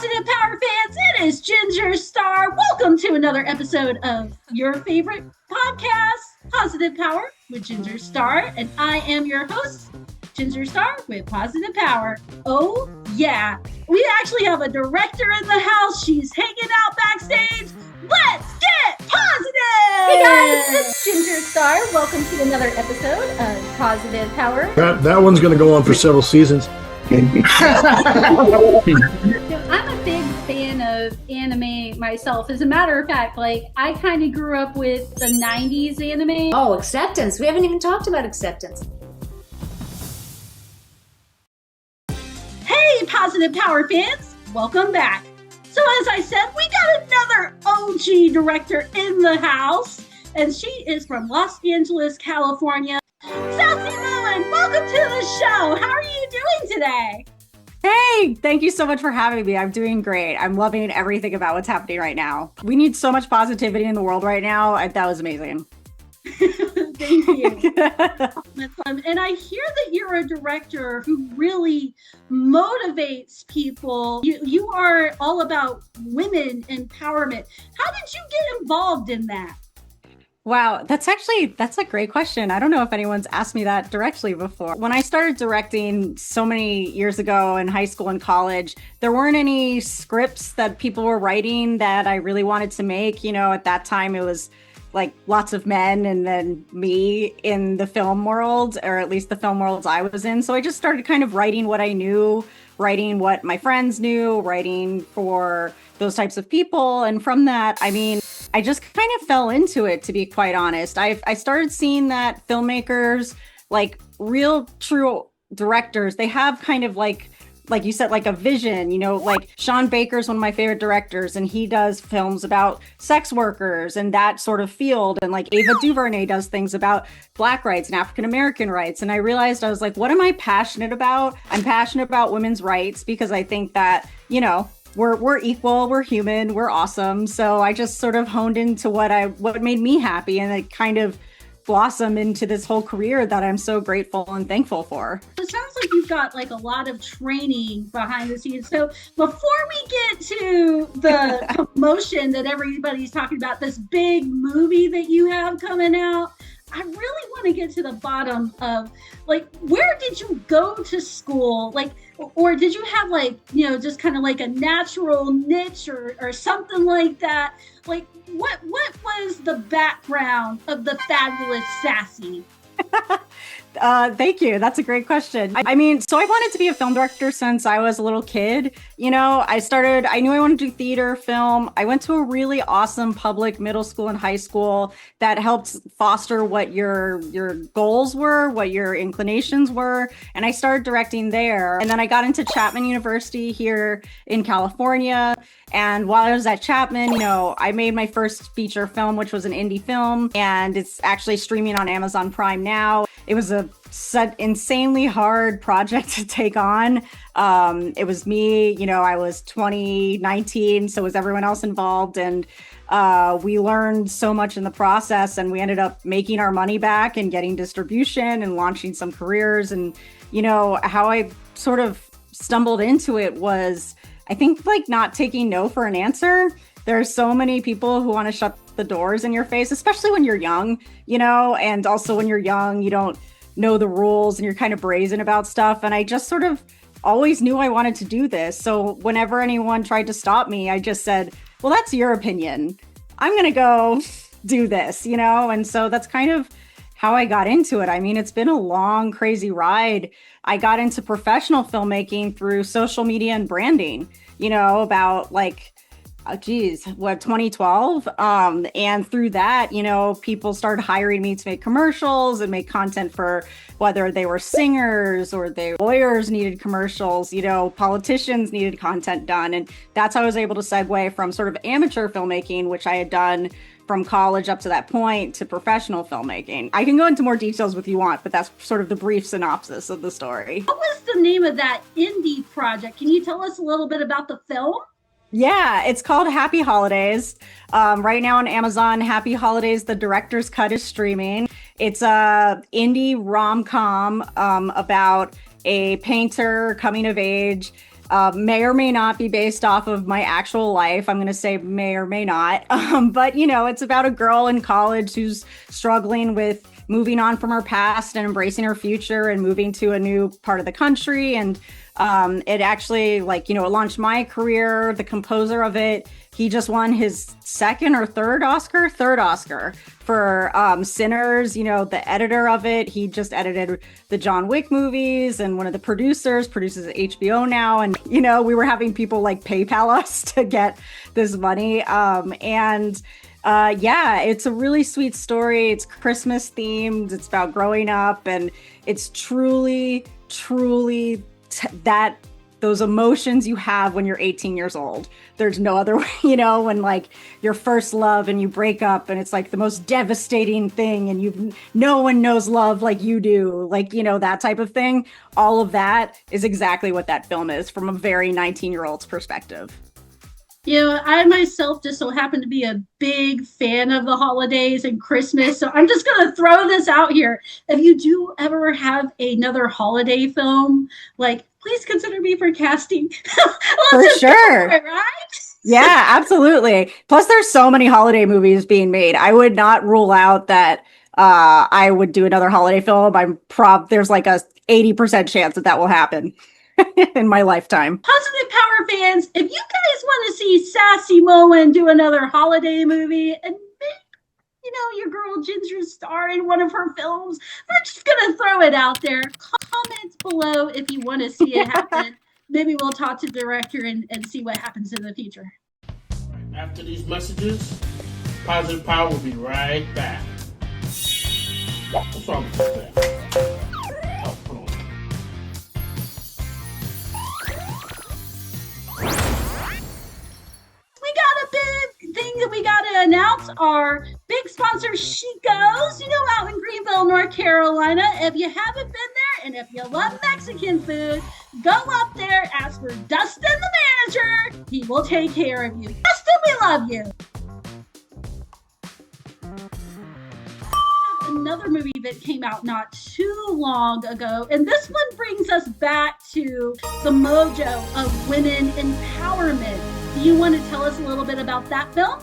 Positive Power fans, it is Ginger Star. Welcome to another episode of your favorite podcast, Positive Power with Ginger Star. And I am your host, Ginger Star with Positive Power. Oh, yeah. We actually have a director in the house. She's hanging out backstage. Let's get positive! Hey guys, it's Ginger Star. Welcome to another episode of Positive Power. That one's going to go on for several seasons. I'm a big fan of anime myself. As a matter of fact, I kind of grew up with the 90s anime. Oh, acceptance. We haven't even talked about acceptance. Hey, Positive Power fans, welcome back. So as I said, we got another OG director in the house, and she is from Los Angeles, California. Sassy Mohen, welcome to the show. How are you doing today? Hey, thank you so much for having me. I'm doing great. I'm loving everything about what's happening right now. We need so much positivity in the world right now. That was amazing. Thank you. And I hear that you're a director who really motivates people. You are all about women empowerment. How did you get involved in that? Wow, that's a great question. I don't know if anyone's asked me that directly before. When I started directing so many years ago in high school and college, there weren't any scripts that people were writing that I really wanted to make. You know, at that time it was like lots of men and then me in the film world, or at least the film worlds I was in. So I just started kind of writing what I knew, writing what my friends knew, writing for those types of people. And from that, I just kind of fell into it, to be quite honest. I started seeing that filmmakers, like real true directors, they have kind of like you said, like a vision, you know, like Sean Baker's one of my favorite directors, and he does films about sex workers and that sort of field. And like Ava DuVernay does things about Black rights and African-American rights. And I realized I was like, what am I passionate about? I'm passionate about women's rights because I think that, you know, we're equal, we're human, we're awesome. So I just sort of honed into what made me happy, and it kind of blossomed into this whole career that I'm so grateful and thankful for. It sounds like you've got like a lot of training behind the scenes. So before we get to the commotion that everybody's talking about, this big movie that you have coming out, I really want to get to the bottom of like, where did you go to school? Like, or did you have like, you know, just kind of like a natural niche or something like that? Like, what was the background of the Fabulous Sassy? Thank you. That's a great question. So I wanted to be a film director since I was a little kid. You know, I knew I wanted to do theater, film. I went to a really awesome public middle school and high school that helped foster what your goals were, what your inclinations were. And I started directing there. And then I got into Chapman University here in California. And while I was at Chapman, you know, I made my first feature film, which was an indie film, and it's actually streaming on Amazon Prime now. It was a insanely hard project to take on. It was me, you know, I was 19, so was everyone else involved. And we learned so much in the process, and we ended up making our money back and getting distribution and launching some careers. And, you know, how I sort of stumbled into it was, I think, like not taking no for an answer. There's so many people who want to shut the doors in your face, especially when you're young, you know, and also when you're young, you don't know the rules and you're kind of brazen about stuff. And I just sort of always knew I wanted to do this. So whenever anyone tried to stop me, I just said, well, that's your opinion. I'm going to go do this, you know? And so that's kind of how I got into it. I mean, it's been a long, crazy ride. I got into professional filmmaking through social media and branding, you know, about like, 2012. And through that, you know, people started hiring me to make commercials and make content for whether they were singers or they lawyers needed commercials, you know, politicians needed content done. And that's how I was able to segue from sort of amateur filmmaking, which I had done from college up to that point, to professional filmmaking. I can go into more details if you want, but that's sort of the brief synopsis of the story. What was the name of that indie project? Can you tell us a little bit about the film? Yeah, it's called Happy Holidays. Right now on Amazon, Happy Holidays, the director's cut is streaming. It's a indie rom-com about a painter coming of age may or may not be based off of my actual life. I'm going to say may or may not. But, you know, it's about a girl in college who's struggling with moving on from her past and embracing her future and moving to a new part of the country. And it actually, like, you know, it launched my career. The composer of it, he just won his third Oscar for Sinners. You know, the editor of it, he just edited the John Wick movies, and one of the produces HBO now. And, you know, we were having people like PayPal us to get this money. Yeah, it's a really sweet story. It's Christmas themed. It's about growing up, and it's truly that those emotions you have when you're 18 years old. There's no other way, you know, when like your first love and you break up and it's like the most devastating thing, and no one knows love like you do, like, you know, that type of thing. All of that is exactly what that film is from a very 19-year-old's perspective. You know, I myself just so happen to be a big fan of the holidays and Christmas. So I'm just going to throw this out here. If you do ever have another holiday film, like, please consider me for casting. For sure. For it, right? Yeah, absolutely. Plus, there's so many holiday movies being made. I would not rule out that I would do another holiday film. There's like a 80% chance that will happen in my lifetime. Positive Power fans, if you guys want to see Sassy Mohen do another holiday movie and make, you know, your girl Ginger star in one of her films, we're just going to throw it out there. Comments below if you want to see it happen. Maybe we'll talk to the director and see what happens in the future. After these messages, Positive Power will be right back. What's wrong with that? Oh, hold on. We got a big thing that we got to announce. Our big sponsor, Chico's, you know, out in Greenville, North Carolina. If you haven't been there and if you love Mexican food, go up there, ask for Dustin, the manager. He will take care of you. Dustin, we love you. Another movie that came out not too long ago, and this one brings us back to the mojo of women empowerment. Do you want to tell us a little bit about that film?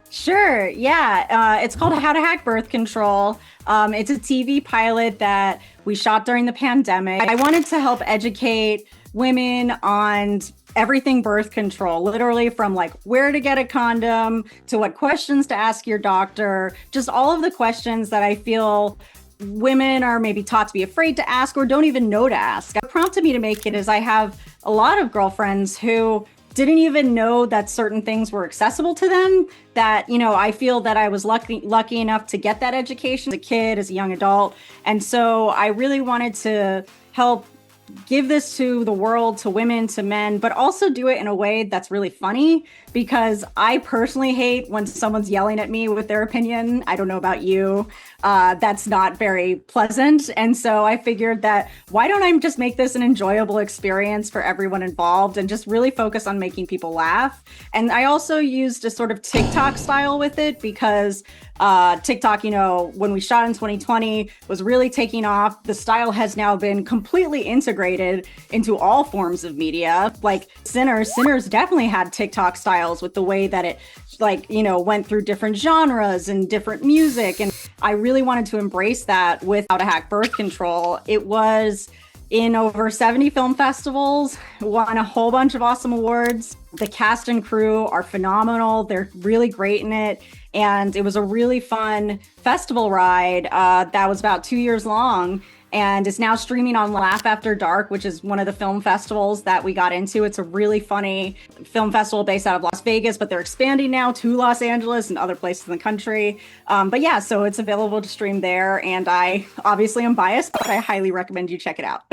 Sure. Yeah. It's called How to Hack Birth Control. It's a TV pilot that we shot during the pandemic. I wanted to help educate women on everything birth control, literally from like where to get a condom to what questions to ask your doctor, just all of the questions that I feel women are maybe taught to be afraid to ask or don't even know to ask. What prompted me to make it is I have a lot of girlfriends who didn't even know that certain things were accessible to them, that, you know, I feel that I was lucky enough to get that education as a kid, as a young adult. And so I really wanted to help give this to the world, to women, to men, but also do it in a way that's really funny, because I personally hate when someone's yelling at me with their opinion. I don't know about you. That's not very pleasant. And so I figured that why don't I just make this an enjoyable experience for everyone involved and just really focus on making people laugh. And I also used a sort of TikTok style with it because TikTok, you know, when we shot in 2020 was really taking off. The style has now been completely integrated into all forms of media. Like Sinners definitely had TikTok styles with the way that it, like, you know, went through different genres and different music. And I really wanted to embrace that with How to Hack Birth Control. It was in over 70 film festivals, won a whole bunch of awesome awards. The cast and crew are phenomenal. They're really great in it. And it was a really fun festival ride that was about 2 years long. And it's now streaming on Laugh After Dark, which is one of the film festivals that we got into. It's a really funny film festival based out of Las Vegas, but they're expanding now to Los Angeles and other places in the country. But yeah, so it's available to stream there. And I obviously am biased, but I highly recommend you check it out.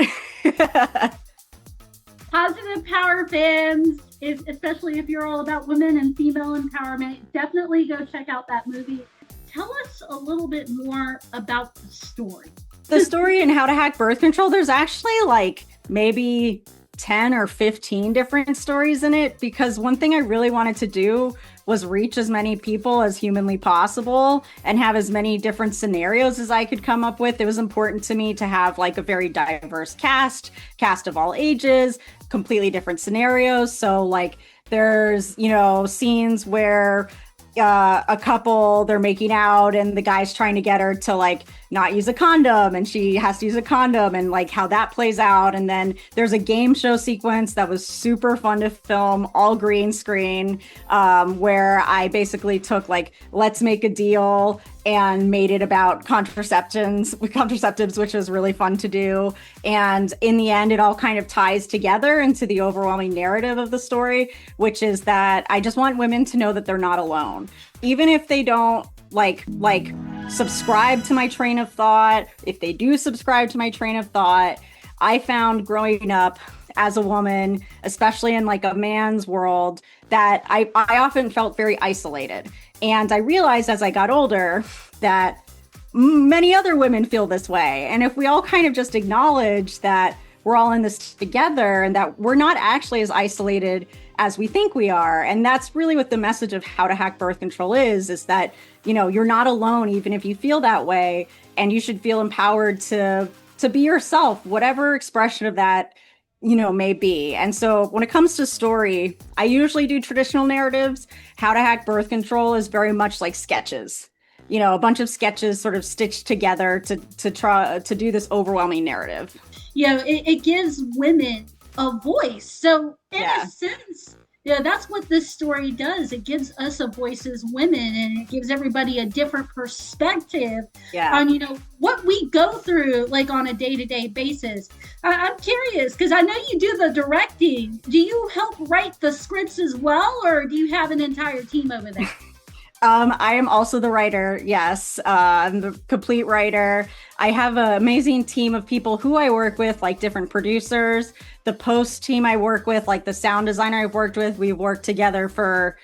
Positive Power fans, especially if you're all about women and female empowerment, definitely go check out that movie. Tell us a little bit more about the story. The story in How to Hack Birth Control, there's actually like maybe 10 or 15 different stories in it, because one thing I really wanted to do was reach as many people as humanly possible and have as many different scenarios as I could come up with. It was important to me to have like a very diverse cast of all ages, completely different scenarios. So like there's, you know, scenes where a couple, they're making out and the guy's trying to get her to like not use a condom and she has to use a condom, and like how that plays out. And then there's a game show sequence that was super fun to film, all green screen, where I basically took like Let's Make a Deal and made it about contraceptives, which was really fun to do. And in the end, it all kind of ties together into the overwhelming narrative of the story, which is that I just want women to know that they're not alone. Even if they don't like subscribe to my train of thought, if they do subscribe to my train of thought, I found growing up as a woman, especially in like a man's world, that I often felt very isolated. And I realized as I got older that many other women feel this way. And if we all kind of just acknowledge that we're all in this together and that we're not actually as isolated as we think we are. And that's really what the message of How to Hack Birth Control is that, you know, you're not alone, even if you feel that way, and you should feel empowered to be yourself, whatever expression of that, you know, may be. And so when it comes to story, I usually do traditional narratives. How to Hack Birth Control is very much like sketches, you know, a bunch of sketches sort of stitched together to try to do this overwhelming narrative. Yeah, it gives women a voice. So in a sense, yeah, that's what this story does. It gives us a voice as women, and it gives everybody a different perspective on, you know, what we go through, like on a day-to-day basis. I'm curious, because I know you do the directing. Do you help write the scripts as well, or do you have an entire team over there? I am also the writer. Yes, I'm the complete writer. I have an amazing team of people who I work with, like different producers. The post team I work with, like the sound designer I've worked with, we've worked together for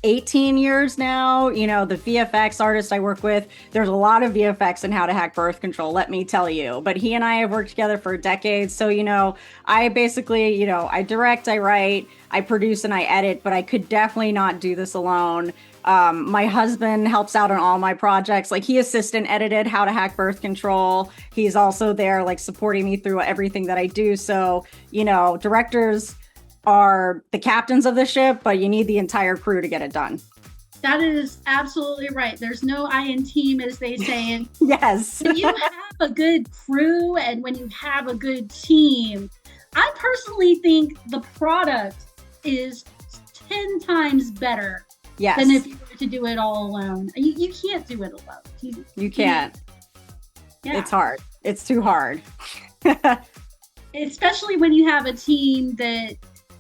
18 years now. You know, the VFX artist I work with, there's a lot of VFX in How to Hack Birth Control, let me tell you. But he and I have worked together for decades. So, you know, I basically, you know, I direct, I write, I produce, and I edit, but I could definitely not do this alone. My husband helps out on all my projects. Like he assistant edited How to Hack Birth Control. He's also there like supporting me through everything that I do. So, you know, directors are the captains of the ship, but you need the entire crew to get it done. That is absolutely right. There's no I in team, as they say. And yes. when you have a good crew and when you have a good team, I personally think the product is 10 times better than if you were to do it all alone. You can't do it alone. You can't. Yeah. It's hard. It's too hard. Especially when you have a team that,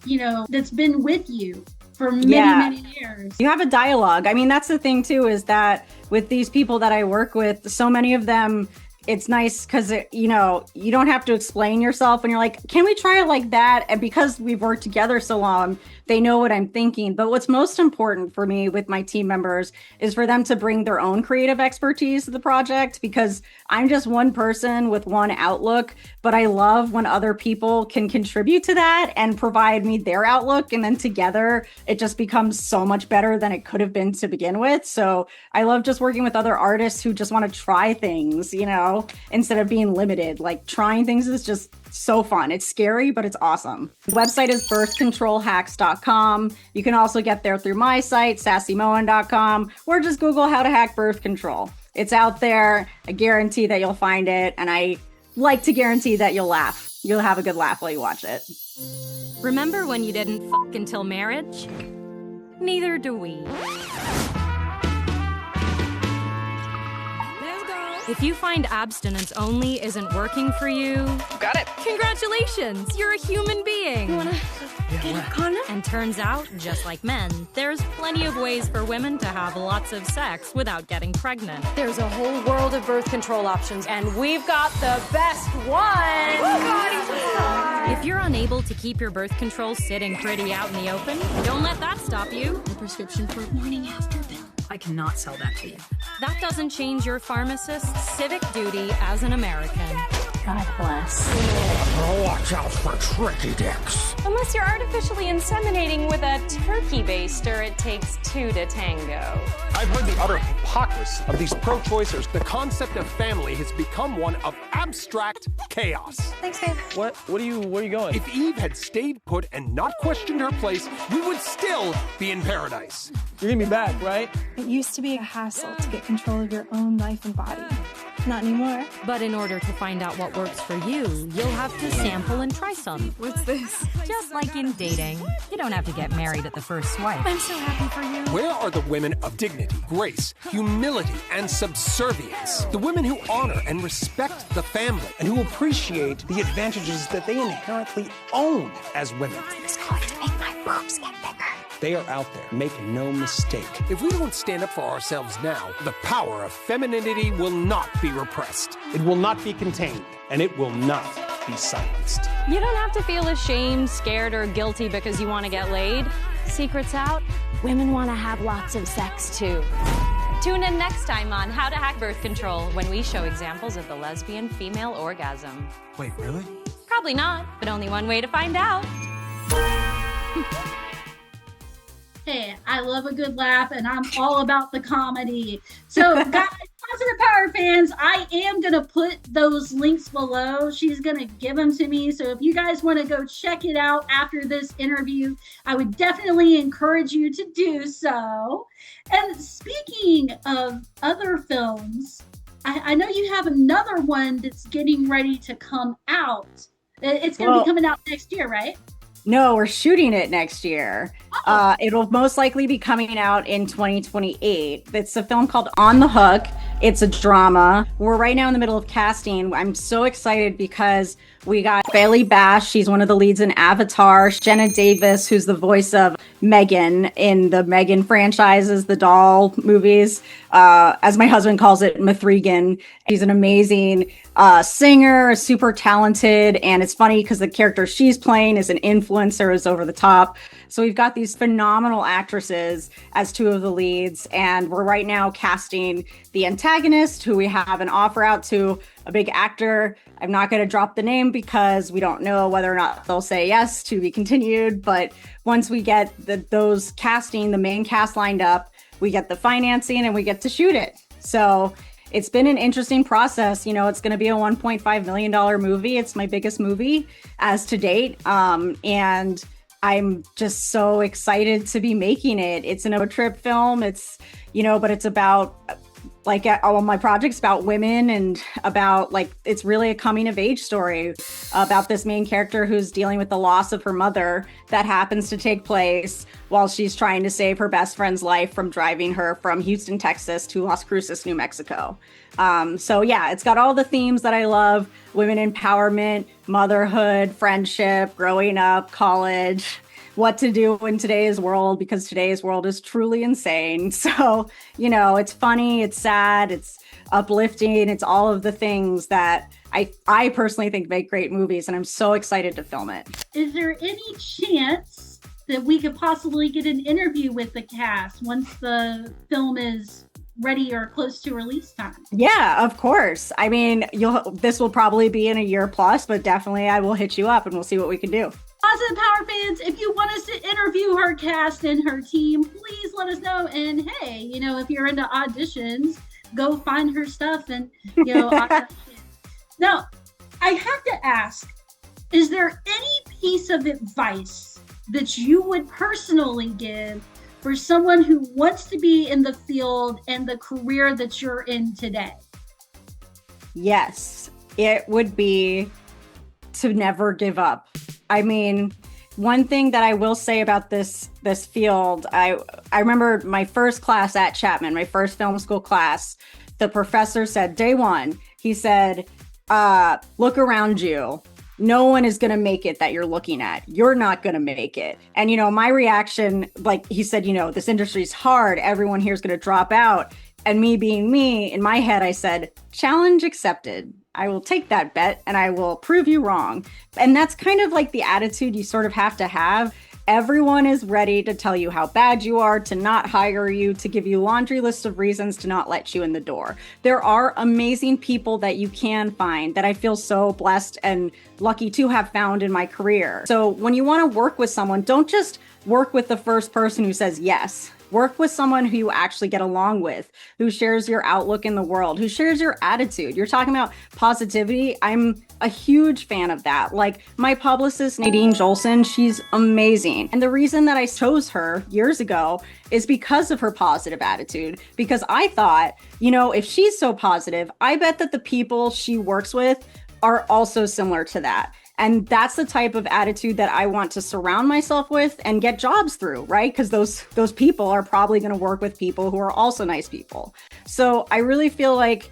you know, that's been with you for many years. You have a dialogue. I mean, that's the thing too, is that with these people that I work with, so many of them, it's nice because, you know, you don't have to explain yourself and you're like, can we try it like that? And because we've worked together so long, they know what I'm thinking. But what's most important for me with my team members is for them to bring their own creative expertise to the project, because I'm just one person with one outlook. But I love when other people can contribute to that and provide me their outlook. And then together, it just becomes so much better than it could have been to begin with. So I love just working with other artists who just want to try things, you know, instead of being limited. Like trying things is just so fun. It's scary, but it's awesome. The website is birthcontrolhacks.com. You can also get there through my site, sassymohen.com, or just Google How to Hack Birth Control. It's out there. I guarantee that you'll find it. And I like to guarantee that you'll laugh. You'll have a good laugh while you watch it. Remember when you didn't fuck until marriage? Neither do we. If you find abstinence only isn't working for you, got it. Congratulations, you're a human being. You wanna get a condom? And turns out, just like men, there's plenty of ways for women to have lots of sex without getting pregnant. There's a whole world of birth control options, and we've got the best one. If you're unable to keep your birth control sitting pretty out in the open, don't let that stop you. A prescription for morning after pill. I cannot sell that to you. That doesn't change your pharmacist's civic duty as an American. God bless. Watch out for tricky dicks. Unless you're artificially inseminating with a turkey baster, it takes two to tango. I've heard the utter hypocrisy of these pro-choicers. The concept of family has become one of abstract chaos. Thanks, babe. Where are you going? If Eve had stayed put and not questioned her place, we would still be in paradise. You're gonna be back, right? It used to be a hassle to get control of your own life and body. Not anymore. But in order to find out what works for you, you'll have to sample and try some. What's this? Just like in dating, you don't have to get married at the first swipe. I'm so happy for you. Where are the women of dignity, grace, humility, and subservience? The women who honor and respect the family and who appreciate the advantages that they inherently own as women. It's going to make my boobs get bigger. They are out there, make no mistake. If we don't stand up for ourselves now, the power of femininity will not be repressed. It will not be contained, and it will not be silenced. You don't have to feel ashamed, scared, or guilty because you want to get laid. Secrets out, women want to have lots of sex too. Tune in next time on How to Hack Birth Control when we show examples of the lesbian female orgasm. Wait, really? Probably not, but only one way to find out. Hey, I love a good laugh, and I'm all about the comedy. So, guys, Positive Power fans, I am going to put those links below. She's going to give them to me. So if you guys want to go check it out after this interview, I would definitely encourage you to do so. And speaking of other films, I know you have another one that's getting ready to come out. It's going to be coming out next year, right? No, we're shooting it next year. It'll most likely be coming out in 2028. It's a film called On the Hook. It's a drama. We're right now in the middle of casting. I'm so excited because we got Bailey Bash. She's one of the leads in Avatar. Jenna Davis, who's the voice of Megan in the Megan franchises, the doll movies. As my husband calls it, Mithrigan. She's an amazing singer, super talented. And it's funny because the character she's playing is an influencer, is over the top. So we've got these phenomenal actresses as two of the leads. And we're right now casting the antagonist, who we have an offer out to, a big actor. I'm not going to drop the name because we don't know whether or not they'll say yes to be continued. But once we get those casting, the main cast lined up, we get the financing and we get to shoot it. So it's been an interesting process. You know, it's going to be a $1.5 million movie. It's my biggest movie as to date. And I'm just so excited to be making it. It's an road trip film. It's, you know, but it's about, like, all my projects about women and about, like, it's really a coming of age story about this main character who's dealing with the loss of her mother that happens to take place while she's trying to save her best friend's life from driving her from Houston, Texas to Las Cruces, New Mexico. So yeah, it's got all the themes that I love: women empowerment, motherhood, friendship, growing up, college, what to do in today's world, because today's world is truly insane. So, you know, it's funny, it's sad, it's uplifting, it's all of the things that I personally think make great movies, and I'm so excited to film it. Is there any chance that we could possibly get an interview with the cast once the film is ready or close to release time? Yeah, of course. I mean, this will probably be in a year plus, but definitely I will hit you up and we'll see what we can do. Positive Power fans, if you want us to interview her cast and her team, please let us know. And hey, you know, if you're into auditions, go find her stuff and, you know, audition. Now, I have to ask, is there any piece of advice that you would personally give for someone who wants to be in the field and the career that you're in today? Yes, it would be to never give up. I mean, one thing that I will say about this field, I remember my first class at Chapman, my first film school class, the professor said, day one, he said, look around you. No one is going to make it that you're looking at. You're not going to make it. And, you know, my reaction, like he said, you know, this industry is hard. Everyone here is going to drop out. And me being me, in my head, I said, challenge accepted. I will take that bet and I will prove you wrong. And that's kind of like the attitude you sort of have to have. Everyone is ready to tell you how bad you are, to not hire you, to give you laundry lists of reasons to not let you in the door. There are amazing people that you can find that I feel so blessed and lucky to have found in my career. So when you want to work with someone, don't just work with the first person who says yes. Work with someone who you actually get along with, who shares your outlook in the world, who shares your attitude. You're talking about positivity. I'm a huge fan of that. Like my publicist, Nadine Jolson, she's amazing. And the reason that I chose her years ago is because of her positive attitude. Because I thought, you know, if she's so positive, I bet that the people she works with are also similar to that. And that's the type of attitude that I want to surround myself with and get jobs through, right? Because those people are probably going to work with people who are also nice people. So I really feel like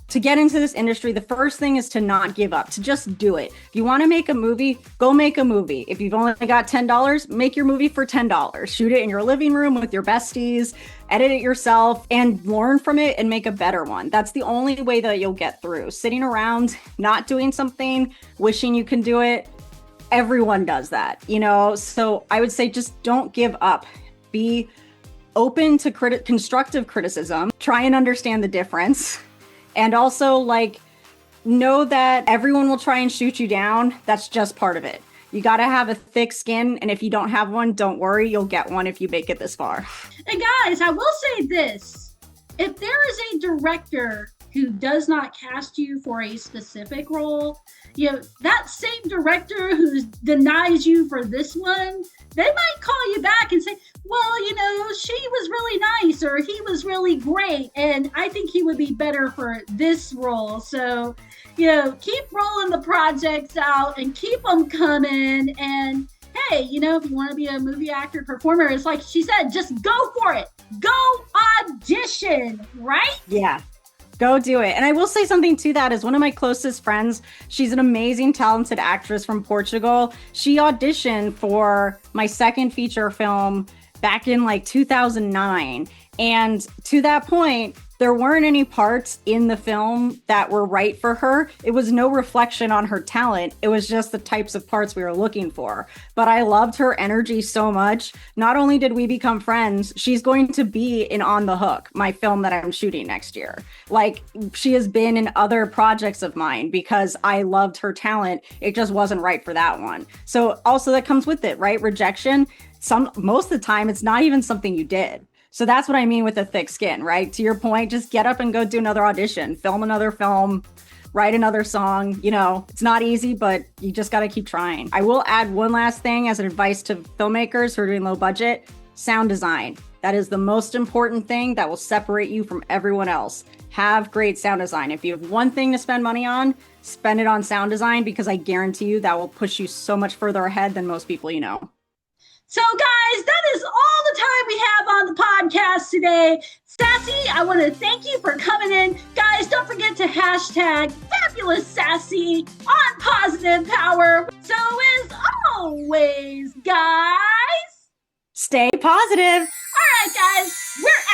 to get into this industry, the first thing is to not give up, to just do it. If you want to make a movie, go make a movie. If you've only got $10, make your movie for $10. Shoot it in your living room with your besties, edit it yourself, and learn from it and make a better one. That's the only way that you'll get through. Sitting around, not doing something, wishing you can do it, everyone does that, you know? So I would say just don't give up. Be open to constructive criticism. Try and understand the difference. And also, like, know that everyone will try and shoot you down. That's just part of it. You got to have a thick skin. And if you don't have one, don't worry. You'll get one if you make it this far. And guys, I will say this. If there is a director who does not cast you for a specific role, you know, that same director who denies you for this one, they might call you back and say, well, you know, she was really nice or he was really great, and I think he would be better for this role. So, you know, keep rolling the projects out and keep them coming. And hey, you know, if you want to be a movie actor, performer, it's like she said, just go for it. Go audition, right? Yeah. Go do it. And I will say something to that is one of my closest friends. She's an amazing, talented actress from Portugal. She auditioned for my second feature film back in like 2009. And to that point, there weren't any parts in the film that were right for her. It was no reflection on her talent. It was just the types of parts we were looking for. But I loved her energy so much. Not only did we become friends, she's going to be in On the Hook, my film that I'm shooting next year. Like, she has been in other projects of mine because I loved her talent. It just wasn't right for that one. So also that comes with it, right? Rejection. Most of the time, it's not even something you did. So that's what I mean with a thick skin, right? To your point, just get up and go do another audition, film another film, write another song. You know, it's not easy, but you just got to keep trying. I will add one last thing as an advice to filmmakers who are doing low budget: sound design. That is the most important thing that will separate you from everyone else. Have great sound design. If you have one thing to spend money on, spend it on sound design, because I guarantee you that will push you so much further ahead than most people you know. So guys, that is all the time we have on the podcast today. Sassy, I want to thank you for coming in. Guys, don't forget to hashtag Fabulous Sassy on Positive Power. So as always, guys, stay positive. All right, guys, we're